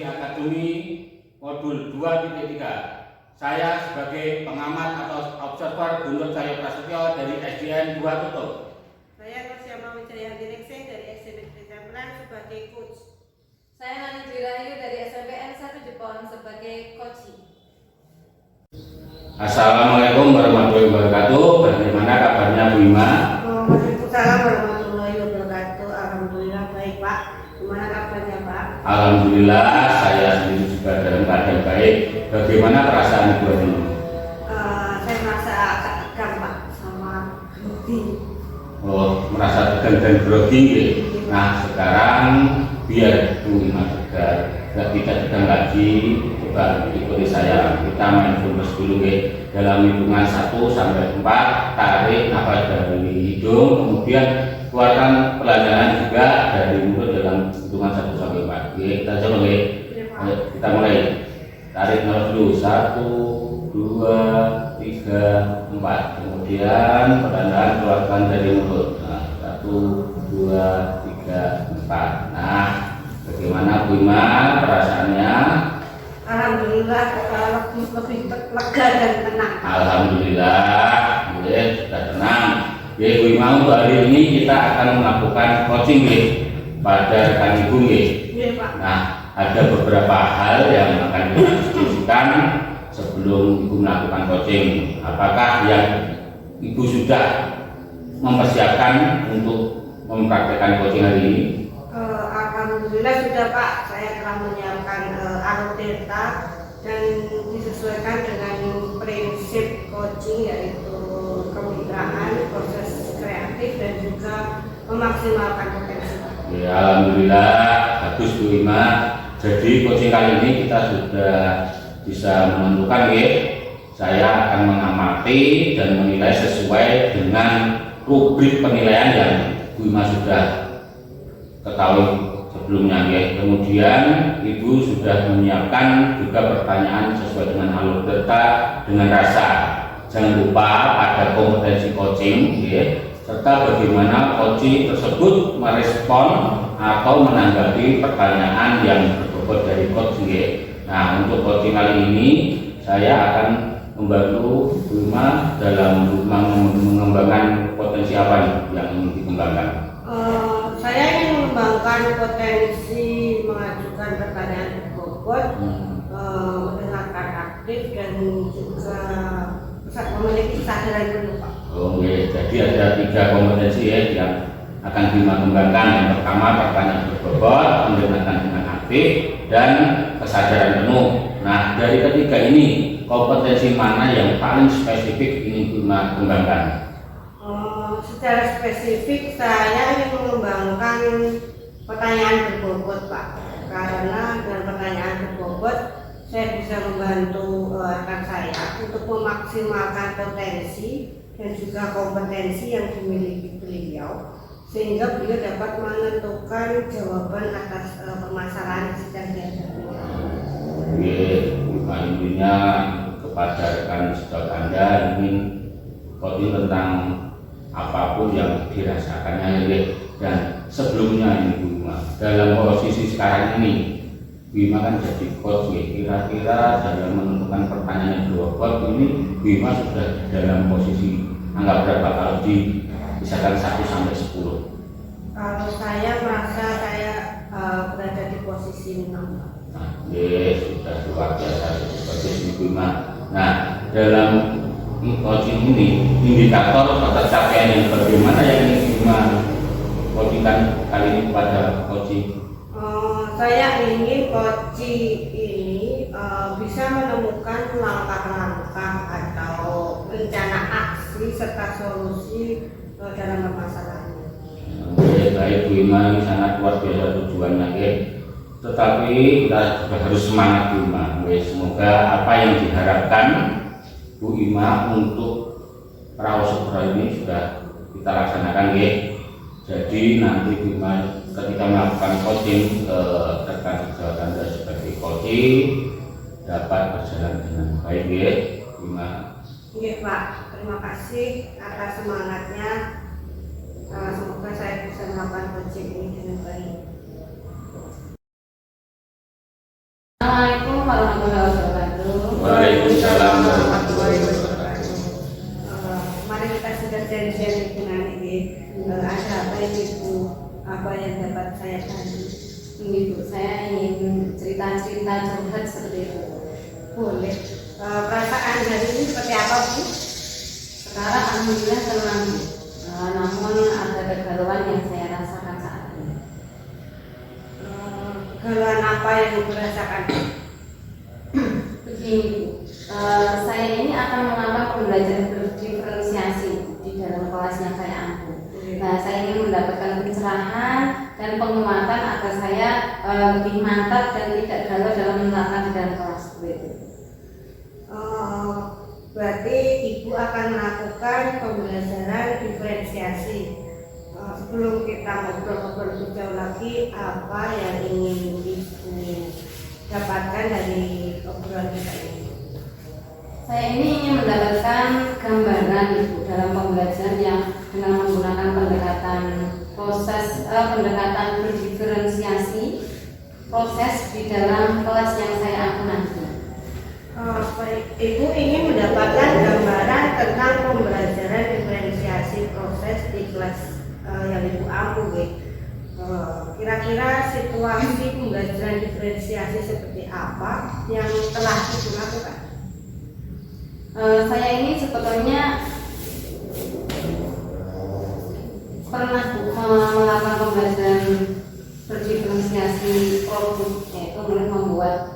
Akademi Modul 2.3. Saya sebagai pengamat atau observer Guntur Cahyo Prasetyo dari SDN 2 Tutup. Saya Nursyama Wijaya Ginekseng dari SMP Trampilan sebagai coach. Saya Nani Dwi Rahayu dari SMPN 1 Jepon sebagai coaching. Assalamualaikum warahmatullahi wabarakatuh. Bagaimana kabarnya Bu Ima? Waalaikumsalam warahmatullahi wabarakatuh. Alhamdulillah baik Pak. Gimana kabarnya Pak? Alhamdulillah saya sendiri juga dalam keadaan baik. Bagaimana perasaan Ibu ini? Saya merasa agak tegang Pak sama grogi. Oh, merasa tegang dan grogi ya? Nah sekarang biar Bu Ima tegar, tidak tegang lagi. Coba ikuti saya, kita main fokus dulu ya. Dalam hitungan 1 sampai 4, tarik nafas dari hidung, kemudian keluarkan pelan-pelan juga dari mulut dalam hitungan 1 sampai 4. Oke, kita coba ya. Ayo, kita mulai. Tarik nafas dulu, 1, 2, 3, 4. Kemudian pelan-pelan keluarkan dari mulut. Nah, 1, 2, 3, 4. Nah, bagaimana Bu Ima perasaannya? Alhamdulillah lebih lega dan tenang. Alhamdulillah, ya, sudah tenang. Ya, Bu Ima, untuk hari ini kita akan melakukan coaching ya, pada rekan Ibu ya. Iya Pak. Nah, ada beberapa hal yang akan kita diskusikan sebelum Ibu melakukan coaching. Apakah yang Ibu sudah mempersiapkan untuk mempraktekkan coaching hari ini? Alhamdulillah sudah Pak. Saya telah menyiapkan alur delta dan disesuaikan dengan prinsip coaching, yaitu kemitraan, proses kreatif dan juga memaksimalkan potensi. Ya, alhamdulillah bagus Bu Ima. Jadi coaching kali ini kita sudah bisa menentukan ya. Saya akan mengamati dan menilai sesuai dengan rubrik penilaian yang Bu Ima sudah ketahui sebelumnya ya. Kemudian Ibu sudah menyiapkan juga pertanyaan sesuai dengan alur delta dengan rasa. Jangan lupa ada kompetensi coaching ya, serta bagaimana coaching tersebut merespon atau menanggapi pertanyaan yang berbobot dari coaching ya. Nah, untuk coaching kali ini saya akan membantu Bu Ima dalam mengembangkan potensi apa nih yang ingin dikembangkan. Saya ingin mengembangkan potensi mengajukan pertanyaan berbobot, mendengarkan aktif dan juga memiliki kesadaran penuh Pak. Oke, jadi ada 3 kompetensi ya yang akan dikembangkan. Yang pertama pertanyaan berbobot, mendengarkan dengan aktif, dan kesadaran penuh. Nah, dari ketiga ini kompetensi mana yang paling spesifik ingin dikembangkan? Secara spesifik saya ingin mengembangkan pertanyaan berbobot Pak, karena dengan pertanyaan berbobot saya bisa membantu rekan saya untuk memaksimalkan potensi dan juga kompetensi yang dimiliki beliau, sehingga beliau dapat menentukan jawaban atas permasalahan yang sedang dihadapi. Intinya kepada rekan sejawat Anda ingin coaching tentang apapun yang dirasakannya ya. Dan sebelumnya ini Bu Ima, dalam posisi sekarang ini Bu Ima kan jadi coach ya. Kira-kira dalam menentukan pertanyaan yang berbobot ini Bu Ima sudah dalam posisi angka berapa kalau misalkan 1 sampai 10? Kalau saya merasa saya berada di posisi 6. Nah, sudah luar biasa seperti Bu Ima. Nah, dalam coaching ini indikator pencapaian yang bagaimana yang ingin Ima coachingkan kali ini kepada coaching? Saya ingin coaching ini bisa menemukan langkah-langkah atau rencana aksi serta solusi dalam permasalahannya. Baik Bu Ima, ini sangat luar biasa tujuannya ya. Tetapi kita juga harus semangat Bu Ima. Semoga apa yang diharapkan Bu Ima untuk prausubra ini sudah kita laksanakan ya. Jadi nanti Bu Ima ketika melakukan coaching rekan sejawat Anda sebagai coaching dapat berjalan dengan baik ya Bu Ima. Iya Pak, terima kasih atas semangatnya. Semoga saya bisa melakukan coaching ini dengan baik. warahmatullahi wabarakatuh. Mari kita sudah janjian dengan ini. Ada apa ini Bu? Apa yang dapat saya bantu? Ini Bu, saya ingin cerita-cerita curhat seperti itu. Boleh. Perasaan hari ini seperti apa Bu? Sekarang alhamdulillah tenang, namun ada kegalauan yang saya rasakan saat ini. Kegalauan apa yang Ibu rasakan? Begini Bu, saya ini akan melakukan pembelajaran berdiferensiasi di dalam kelas yang saya ambil. Nah, saya ingin mendapatkan pencerahan dan penguatan agar saya lebih mantap dan tidak galau dalam menerapkan di dalam kelas itu. Berarti Ibu akan melakukan pembelajaran diferensiasi. Sebelum kita ngobrol-ngobrol lebih jauh lagi, apa yang ingin Ibu dapatkan dari obrolan kita ini? Saya ini ingin mendapatkan gambaran Ibu dalam pembelajaran yang dengan menggunakan pendekatan pendekatan berdiferensiasi proses di dalam kelas yang saya ambil nanti. Ibu ingin mendapatkan gambaran tentang pembelajaran diferensiasi proses di kelas yang Ibu ambil. Kira-kira situasi pembelajaran diferensiasi seperti apa yang telah Ibu lakukan? Saya ini sebetulnya pernah melakukan pembelajaran berdiferensiasi produk, yaitu membuat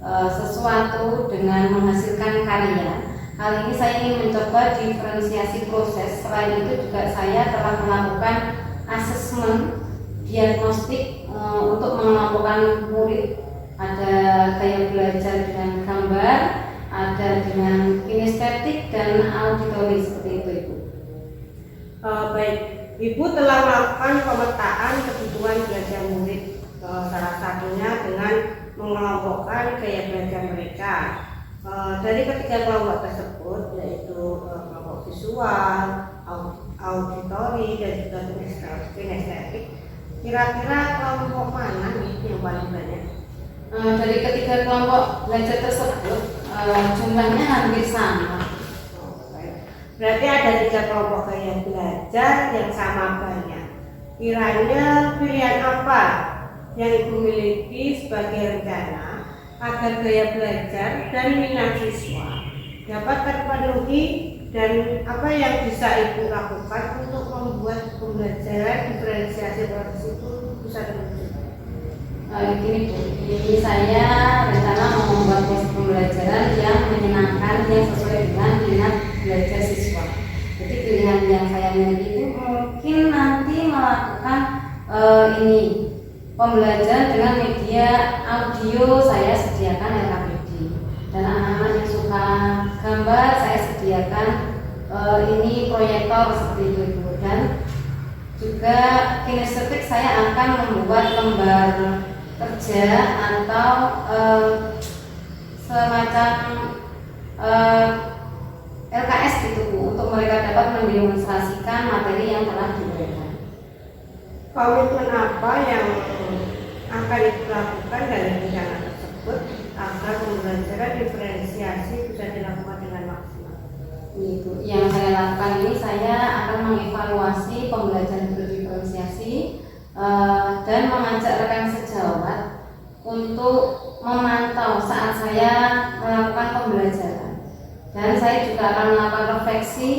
sesuatu dengan menghasilkan karya. Hal ini saya ingin mencoba diferensiasi proses. Selain itu juga saya telah melakukan asesmen diagnostik untuk mengelompokkan murid. Ada gaya belajar dengan gambar, ada dengan kinestetik dan auditori, seperti itu Ibu. Baik, Ibu telah melakukan pemetaan kebutuhan belajar murid, salah satunya dengan mengelompokkan gaya belajar mereka. Dari ketiga kelompok tersebut, yaitu kelompok visual, auditori, dan juga kinestetik. Kira-kira kelompok mana nih yang paling banyak? Dari ketiga kelompok belajar tersebut, jumlahnya hampir sama. Berarti ada 3 kelompok gaya belajar yang sama banyak. Kiranya pilihan apa yang Ibu miliki sebagai rencana agar gaya belajar dan minat siswa dapat terpenuhi, dan apa yang bisa Ibu lakukan untuk membuat pembelajaran diferensiasi proses itu bisa terwujud? Gini Bu, ini saya rencana mau membuat proses pembelajaran yang menyenangkan, yang sesuai dengan minat belajar siswa. Jadi pilihan yang saya miliki itu mungkin nanti melakukan ini pembelajaran dengan media audio. Saya sediakan LKPD, dan anak-anak yang suka gambar saya sediakan ini proyektor seperti itu Ibu. Dan juga kinestetik, saya akan membuat lembar kerja atau semacam LKS gitu Bu, untuk mereka dapat mendemonstrasikan materi yang telah diberikan. Komitmen apa yang akan dilakukan dari rencana tersebut agar pembelajaran diferensiasi bisa dilakukan dengan maksimal? Itu yang saya lakukan ini, saya akan mengevaluasi pembelajaran berdiferensiasi dan mengajak rekan sejawat untuk memantau saat saya melakukan pembelajaran. Dan saya juga akan melakukan refleksi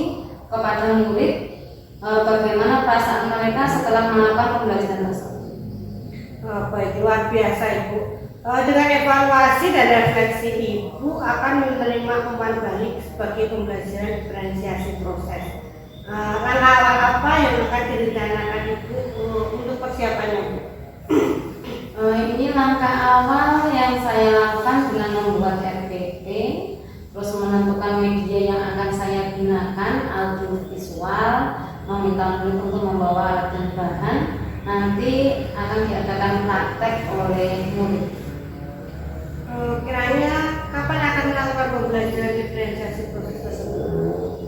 kepada murid bagaimana perasaan mereka setelah melakukan pembelajaran tersebut. Baik, luar biasa Ibu. Dengan evaluasi dan refleksi, Ibu akan menerima umpan balik sebagai pembelajaran diferensiasi proses. Langkah awal apa yang akan direncanakan Ibu untuk persiapannya Bu? Ini langkah awal yang saya lakukan dengan membuat RPP, terus menentukan media yang akan saya gunakan, audio visual, meminta murid untuk membawa alat dan bahan. Nanti akan diadakan praktek oleh murid. Kiranya kapan akan melakukan pembelajaran diferensiasi proses tersebut?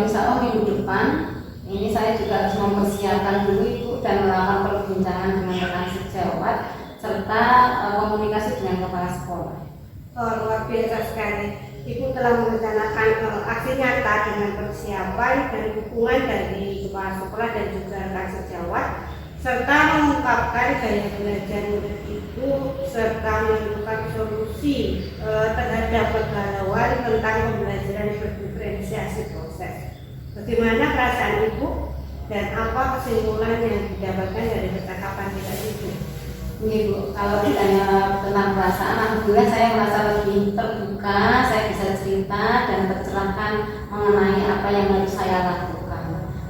Insya Allah minggu depan. Ini saya juga harus mempersiapkan dulu Ibu dan melakukan perbincangan dengan rekan sejawat serta komunikasi dengan kepala sekolah. Luar biasa sekali. Ibu telah merencanakan aksi nyata dengan persiapan dan dukungan dari kepala sekolah dan juga rekan sejawat, serta mengungkapkan gaya belajar murid Ibu serta menemukan solusi terhadap kegalauan tentang pembelajaran berdiferensiasi proses. Bagaimana perasaan Ibu dan apa kesimpulan yang didapatkan dari percakapan kita itu? Ini Bu, kalau ditanya tentang perasaan, alhamdulillah saya merasa lebih terbuka, saya bisa cerita dan tercerahkan mengenai apa yang harus saya lakukan.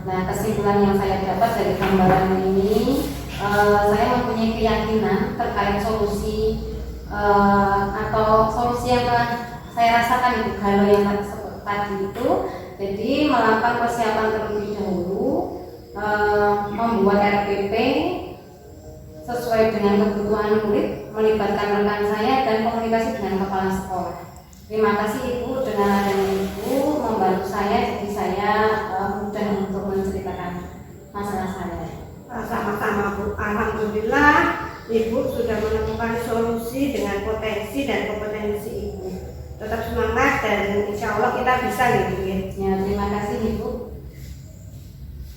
Nah, kesimpulan yang saya dapat dari gambaran ini, saya mempunyai keyakinan terkait solusi atau solusi yang telah saya rasakan Ibu galau yang tadi itu. Jadi melakukan persiapan terlebih dahulu, membuat RPP sesuai dengan kebutuhan murid, melibatkan rekan saya dan komunikasi dengan kepala sekolah. Terima kasih Ibu, dengan adanya Ibu membantu saya, jadi saya mudah untuk menceritakan masalah saya. Sama-sama Bu, alhamdulillah Ibu sudah menemukan solusi dengan potensi dan kompetensi Ibu. Tetap semangat dan insya Allah kita bisa gitu ya. Ya, terima kasih Ibu.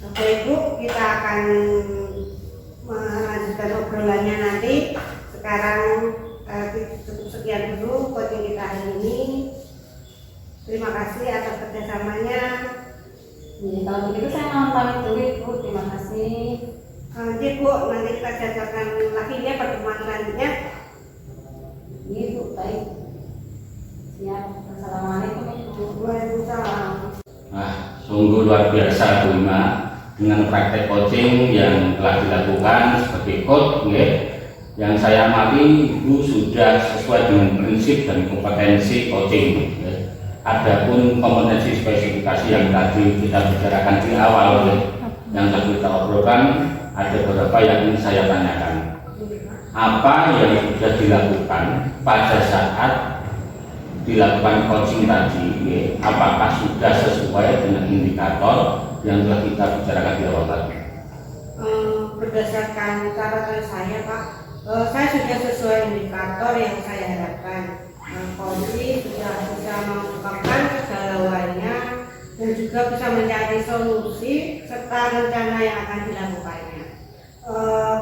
Oke Ibu, kita akan melanjutkan obrolannya nanti. Sekarang cukup sekian dulu coaching kita hari ini. Terima kasih atas kerjasamanya. Ya, kalau begitu saya mau pamit dulu Ibu, terima kasih. Nanti Bu, nanti kita jadwalkan lagi ya pertemuan selanjutnya. Iya Bu, baik. Siap. Assalamualaikum Ibu. Waalaikumsalam. Nah, sungguh luar biasa Bu Ima dengan praktek coaching yang telah dilakukan sebagai coach yang saya amati Ibu sudah sesuai dengan prinsip dan kompetensi coaching. Adapun kompetensi spesifikasi yang tadi kita bicarakan di awal yang tadi kita obrolkan, ada beberapa yang ingin saya tanyakan. Apa yang sudah dilakukan pada saat dilakukan coaching tadi, apakah sudah sesuai dengan indikator yang telah kita bicarakan di awal tadi? Berdasarkan catatan saya Pak, saya sudah sesuai indikator yang saya harapkan. Coaching sudah bisa mengungkapkan kegalauannya dan juga bisa mencari solusi serta rencana yang akan dilakukannya.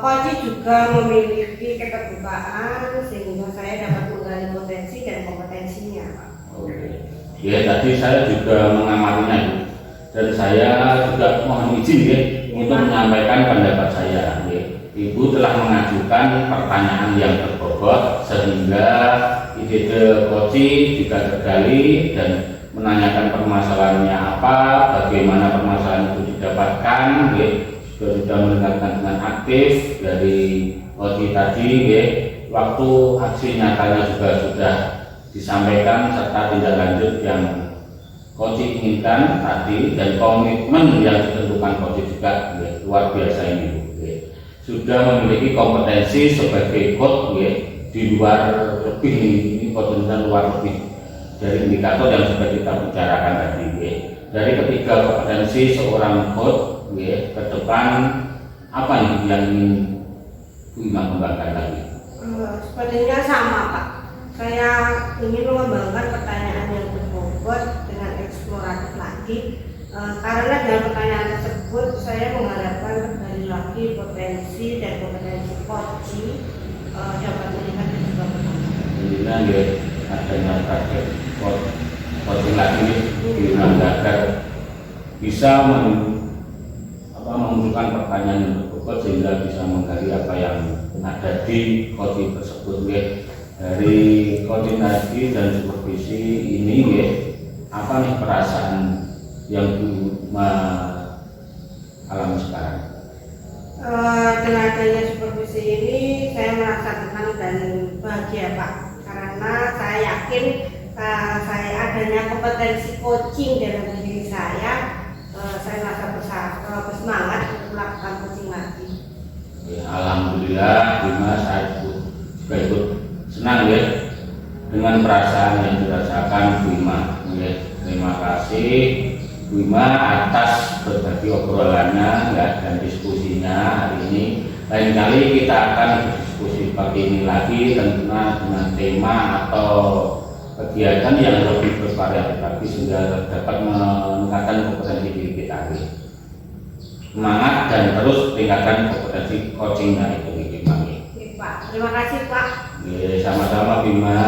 Coaching juga memiliki keterbukaan sehingga saya dapat menggali potensi dan kompetensinya Pak. Oke. Ya, tadi saya juga mengamatinya Bu. Dan saya juga mohon izin untuk menyampaikan pendapat saya. Ibu telah mengajukan pertanyaan yang berbobot sehingga ide coaching juga tergali dan menanyakan permasalahannya apa, bagaimana permasalahan itu didapatkan, sudah mendengarkan dengan aktif dari coaching tadi, waktu aksi nyatanya juga sudah disampaikan serta tindak lanjut yang coaching inginkan tadi dan komitmen yang ditentukan coaching juga luar biasa ini. Sudah memiliki kompetensi sebagai coach di luar lebih ini potensi luar lebih dari indikator yang sudah kita bicarakan tadi. Dari ketiga kompetensi seorang coach ke depan apa yang ingin Bu Ima kembangkan tadi? Sepertinya sama Pak. Saya ingin mengembangkan pertanyaan yang berbobot dengan eksploratif lagi. Karena dengan pertanyaan tersebut saya mengharapkan kembali lagi potensi dan kompetensi coaching dapat melihat dan juga berkembang. Ini adanya praktek coaching lagi di agar bisa menunjukkan pertanyaan yang berbobot sehingga bisa menggali apa yang ada di coaching tersebut. Dari coaching tadi dan supervisi ini apa nih perasaan yang alami sekarang? Dengan adanya supervisi ini saya merasa tenang dan bahagia Pak, karena saya yakin saya adanya kompetensi coaching dalam diri saya merasa bersemangat untuk melakukan coaching lagi. Ya, alhamdulillah Bima, saya juga ikut senang dengan perasaan yang dirasakan Bima. Terima kasih Bima atas berbagi obrolannya dan diskusinya hari ini. Lain kali kita akan berdiskusi seperti ini lagi tentunya dengan tema atau kegiatan yang lebih bervariatif lagi sehingga dapat meningkatkan kompetensi diri kita. Semangat dan terus tingkatkan kompetensi coachingnya itu Bima. Pak, terima kasih Pak. Sama-sama Bima.